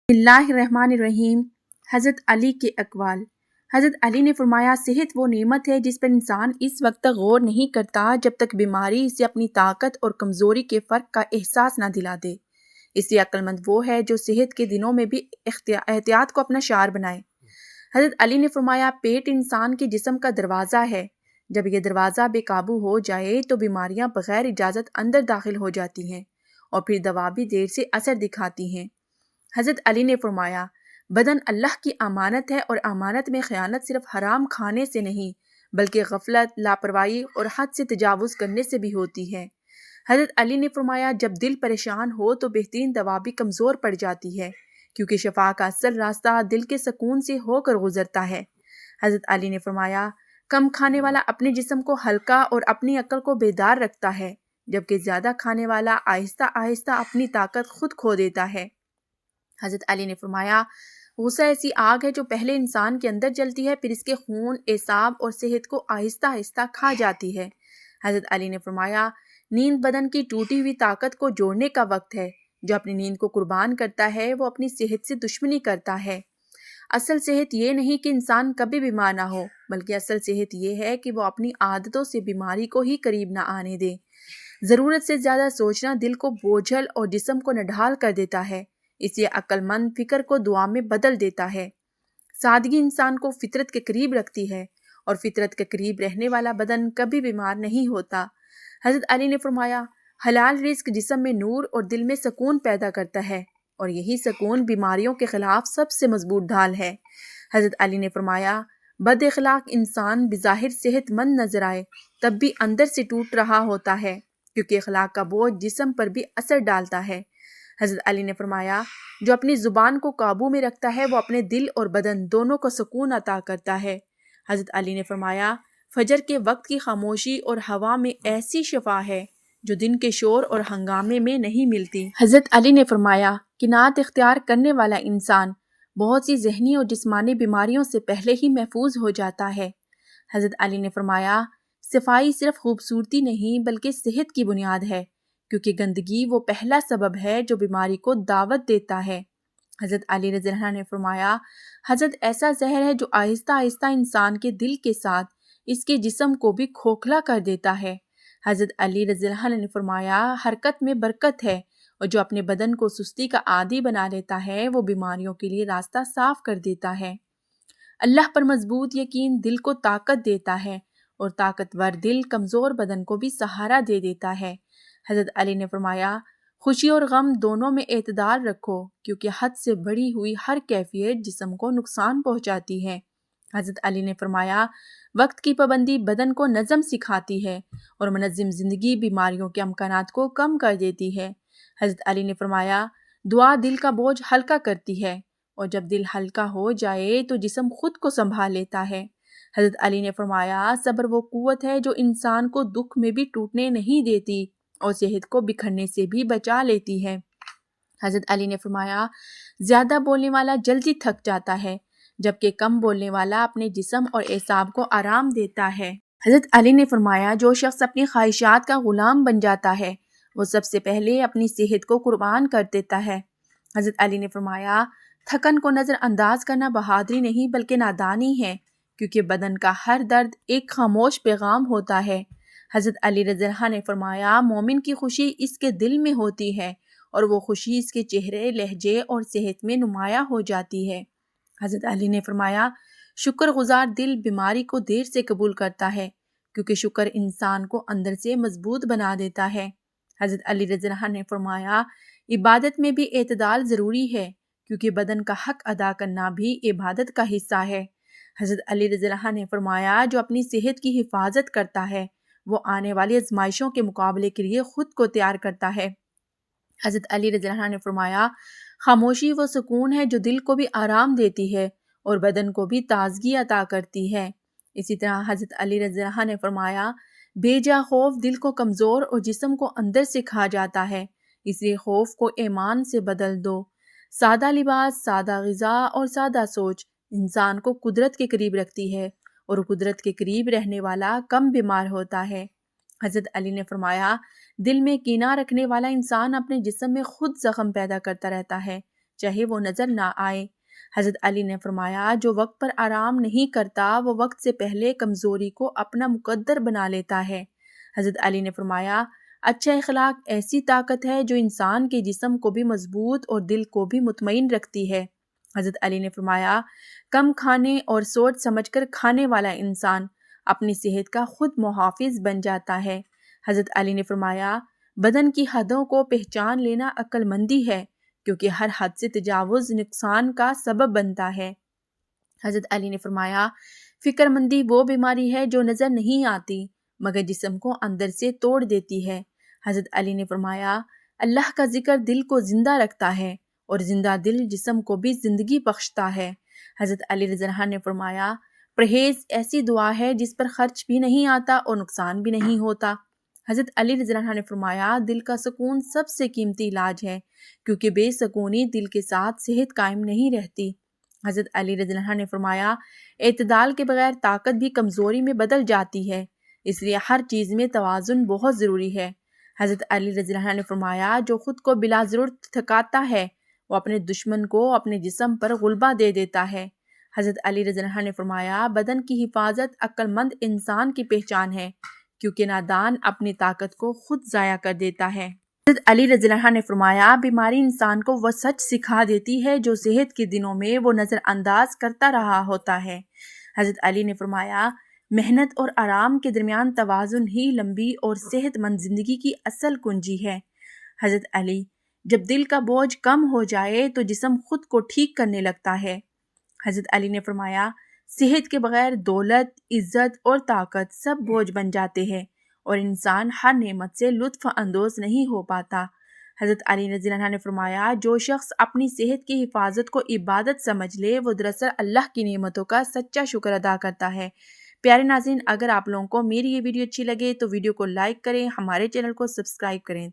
بسم اللہ الرحمن الرحیم۔ حضرت علی کے اقوال۔ حضرت علی نے فرمایا، صحت وہ نعمت ہے جس پر انسان اس وقت تک غور نہیں کرتا جب تک بیماری اسے اپنی طاقت اور کمزوری کے فرق کا احساس نہ دلا دے۔ اس لیے عقل مند وہ ہے جو صحت کے دنوں میں بھی احتیاط کو اپنا شعار بنائے۔ حضرت علی نے فرمایا، پیٹ انسان کے جسم کا دروازہ ہے، جب یہ دروازہ بے قابو ہو جائے تو بیماریاں بغیر اجازت اندر داخل ہو جاتی ہیں اور پھر دوا بھی دیر سے اثر دکھاتی ہیں۔ حضرت علی نے فرمایا، بدن اللہ کی امانت ہے اور امانت میں خیانت صرف حرام کھانے سے نہیں بلکہ غفلت، لاپرواہی اور حد سے تجاوز کرنے سے بھی ہوتی ہے۔ حضرت علی نے فرمایا، جب دل پریشان ہو تو بہترین دوا بھی کمزور پڑ جاتی ہے، کیونکہ شفا کا اصل راستہ دل کے سکون سے ہو کر گزرتا ہے۔ حضرت علی نے فرمایا، کم کھانے والا اپنے جسم کو ہلکا اور اپنی عقل کو بیدار رکھتا ہے، جبکہ زیادہ کھانے والا آہستہ آہستہ اپنی طاقت خود کھو دیتا ہے۔ حضرت علی نے فرمایا، غصہ ایسی آگ ہے جو پہلے انسان کے اندر جلتی ہے، پھر اس کے خون، اعصاب اور صحت کو آہستہ آہستہ کھا جاتی ہے۔ حضرت علی نے فرمایا، نیند بدن کی ٹوٹی ہوئی طاقت کو جوڑنے کا وقت ہے، جو اپنی نیند کو قربان کرتا ہے وہ اپنی صحت سے دشمنی کرتا ہے۔ اصل صحت یہ نہیں کہ انسان کبھی بیمار نہ ہو، بلکہ اصل صحت یہ ہے کہ وہ اپنی عادتوں سے بیماری کو ہی قریب نہ آنے دے۔ ضرورت سے زیادہ سوچنا دل کو بوجھل اور جسم کو نڈھال کر دیتا ہے، اس لیے عقل مند فکر کو دعا میں بدل دیتا ہے۔ سادگی انسان کو فطرت کے قریب رکھتی ہے اور فطرت کے قریب رہنے والا بدن کبھی بیمار نہیں ہوتا۔ حضرت علی نے فرمایا، حلال رزق جسم میں نور اور دل میں سکون پیدا کرتا ہے اور یہی سکون بیماریوں کے خلاف سب سے مضبوط ڈھال ہے۔ حضرت علی نے فرمایا، بد اخلاق انسان بظاہر صحت مند نظر آئے تب بھی اندر سے ٹوٹ رہا ہوتا ہے، کیونکہ اخلاق کا بوجھ جسم پر بھی اثر ڈالتا ہے۔ حضرت علی نے فرمایا، جو اپنی زبان کو قابو میں رکھتا ہے وہ اپنے دل اور بدن دونوں کو سکون عطا کرتا ہے۔ حضرت علی نے فرمایا، فجر کے وقت کی خاموشی اور ہوا میں ایسی شفا ہے جو دن کے شور اور ہنگامے میں نہیں ملتی۔ حضرت علی نے فرمایا، قناعت اختیار کرنے والا انسان بہت سی ذہنی اور جسمانی بیماریوں سے پہلے ہی محفوظ ہو جاتا ہے۔ حضرت علی نے فرمایا، صفائی صرف خوبصورتی نہیں بلکہ صحت کی بنیاد ہے، کیونکہ گندگی وہ پہلا سبب ہے جو بیماری کو دعوت دیتا ہے۔ حضرت علی رضی اللہ عنہ نے فرمایا، حضرت ایسا زہر ہے جو آہستہ آہستہ انسان کے دل کے ساتھ اس کے جسم کو بھی کھوکھلا کر دیتا ہے۔ حضرت علی رضی اللہ عنہ نے فرمایا، حرکت میں برکت ہے اور جو اپنے بدن کو سستی کا عادی بنا لیتا ہے وہ بیماریوں کے لیے راستہ صاف کر دیتا ہے۔ اللہ پر مضبوط یقین دل کو طاقت دیتا ہے اور طاقتور دل کمزور بدن کو بھی سہارا دے دیتا ہے۔ حضرت علی نے فرمایا، خوشی اور غم دونوں میں اعتدال رکھو، کیونکہ حد سے بڑھی ہوئی ہر کیفیت جسم کو نقصان پہنچاتی ہے۔ حضرت علی نے فرمایا، وقت کی پابندی بدن کو نظم سکھاتی ہے اور منظم زندگی بیماریوں کے امکانات کو کم کر دیتی ہے۔ حضرت علی نے فرمایا، دعا دل کا بوجھ ہلکا کرتی ہے اور جب دل ہلکا ہو جائے تو جسم خود کو سنبھال لیتا ہے۔ حضرت علی نے فرمایا، صبر وہ قوت ہے جو انسان کو دکھ میں بھی ٹوٹنے نہیں دیتی اور صحت کو بکھرنے سے بھی بچا لیتی ہے۔ حضرت علی نے فرمایا، زیادہ بولنے والا جلدی تھک جاتا ہے جبکہ کم بولنے والا اپنے جسم اور اعصاب کو آرام دیتا ہے۔ حضرت علی نے فرمایا، جو شخص اپنی خواہشات کا غلام بن جاتا ہے وہ سب سے پہلے اپنی صحت کو قربان کر دیتا ہے۔ حضرت علی نے فرمایا، تھکن کو نظر انداز کرنا بہادری نہیں بلکہ نادانی ہے، کیونکہ بدن کا ہر درد ایک خاموش پیغام ہوتا ہے۔ حضرت علی رضی اللہ عنہ نے فرمایا، مومن کی خوشی اس کے دل میں ہوتی ہے اور وہ خوشی اس کے چہرے، لہجے اور صحت میں نمایاں ہو جاتی ہے۔ حضرت علی نے فرمایا، شکر گزار دل بیماری کو دیر سے قبول کرتا ہے، کیونکہ شکر انسان کو اندر سے مضبوط بنا دیتا ہے۔ حضرت علی رضی اللہ عنہ نے فرمایا، عبادت میں بھی اعتدال ضروری ہے، کیونکہ بدن کا حق ادا کرنا بھی عبادت کا حصہ ہے۔ حضرت علی رضی اللہ عنہ نے فرمایا، جو اپنی صحت کی حفاظت کرتا ہے وہ آنے والی آزمائشوں کے مقابلے کے لیے خود کو تیار کرتا ہے۔ حضرت علی رضی اللہ عنہ نے فرمایا، خاموشی وہ سکون ہے جو دل کو بھی آرام دیتی ہے اور بدن کو بھی تازگی عطا کرتی ہے۔ اسی طرح حضرت علی رضی اللہ عنہ نے فرمایا، بے جا خوف دل کو کمزور اور جسم کو اندر سے کھا جاتا ہے، اس لیے خوف کو ایمان سے بدل دو۔ سادہ لباس، سادہ غذا اور سادہ سوچ انسان کو قدرت کے قریب رکھتی ہے اور قدرت کے قریب رہنے والا کم بیمار ہوتا ہے۔ حضرت علی نے فرمایا، دل میں کینہ رکھنے والا انسان اپنے جسم میں خود زخم پیدا کرتا رہتا ہے، چاہے وہ نظر نہ آئے۔ حضرت علی نے فرمایا جو وقت پر آرام نہیں کرتا وہ وقت سے پہلے کمزوری کو اپنا مقدر بنا لیتا ہے۔ حضرت علی نے فرمایا اچھا اخلاق ایسی طاقت ہے جو انسان کے جسم کو بھی مضبوط اور دل کو بھی مطمئن رکھتی ہے۔ حضرت علی نے فرمایا کم کھانے اور سوچ سمجھ کر کھانے والا انسان اپنی صحت کا خود محافظ بن جاتا ہے۔ حضرت علی نے فرمایا بدن کی حدوں کو پہچان لینا عقل مندی ہے کیونکہ ہر حد سے تجاوز نقصان کا سبب بنتا ہے۔ حضرت علی نے فرمایا فکر مندی وہ بیماری ہے جو نظر نہیں آتی مگر جسم کو اندر سے توڑ دیتی ہے۔ حضرت علی نے فرمایا اللہ کا ذکر دل کو زندہ رکھتا ہے اور زندہ دل جسم کو بھی زندگی بخشتا ہے۔ حضرت علی رضی اللہ عنہ نے فرمایا پرہیز ایسی دعا ہے جس پر خرچ بھی نہیں آتا اور نقصان بھی نہیں ہوتا۔ حضرت علی رضی اللہ عنہ نے فرمایا دل کا سکون سب سے قیمتی علاج ہے کیونکہ بے سکونی دل کے ساتھ صحت قائم نہیں رہتی۔ حضرت علی رضی اللہ عنہ نے فرمایا اعتدال کے بغیر طاقت بھی کمزوری میں بدل جاتی ہے، اس لیے ہر چیز میں توازن بہت ضروری ہے۔ حضرت علی رضی اللہ عنہ نے فرمایا جو خود کو بلا ضرورت تھکاتا ہے وہ اپنے دشمن کو اپنے جسم پر غلبہ دے دیتا ہے۔ حضرت علی رضی اللہ عنہ نے فرمایا بدن کی حفاظت عقل مند انسان کی پہچان ہے کیونکہ نادان اپنی طاقت کو خود ضائع کر دیتا ہے۔ حضرت علی رضی اللہ عنہ نے فرمایا بیماری انسان کو وہ سچ سکھا دیتی ہے جو صحت کے دنوں میں وہ نظر انداز کرتا رہا ہوتا ہے۔ حضرت علی نے فرمایا محنت اور آرام کے درمیان توازن ہی لمبی اور صحت مند زندگی کی اصل کنجی ہے۔ حضرت علی جب دل کا بوجھ کم ہو جائے تو جسم خود کو ٹھیک کرنے لگتا ہے۔ حضرت علی نے فرمایا صحت کے بغیر دولت، عزت اور طاقت سب بوجھ بن جاتے ہیں اور انسان ہر نعمت سے لطف اندوز نہیں ہو پاتا۔ حضرت علی رضی اللہ عنہ نے فرمایا جو شخص اپنی صحت کی حفاظت کو عبادت سمجھ لے وہ دراصل اللہ کی نعمتوں کا سچا شکر ادا کرتا ہے۔ پیارے ناظرین اگر آپ لوگوں کو میری یہ ویڈیو اچھی لگے تو ویڈیو کو لائک کریں، ہمارے چینل کو سبسکرائب کریں۔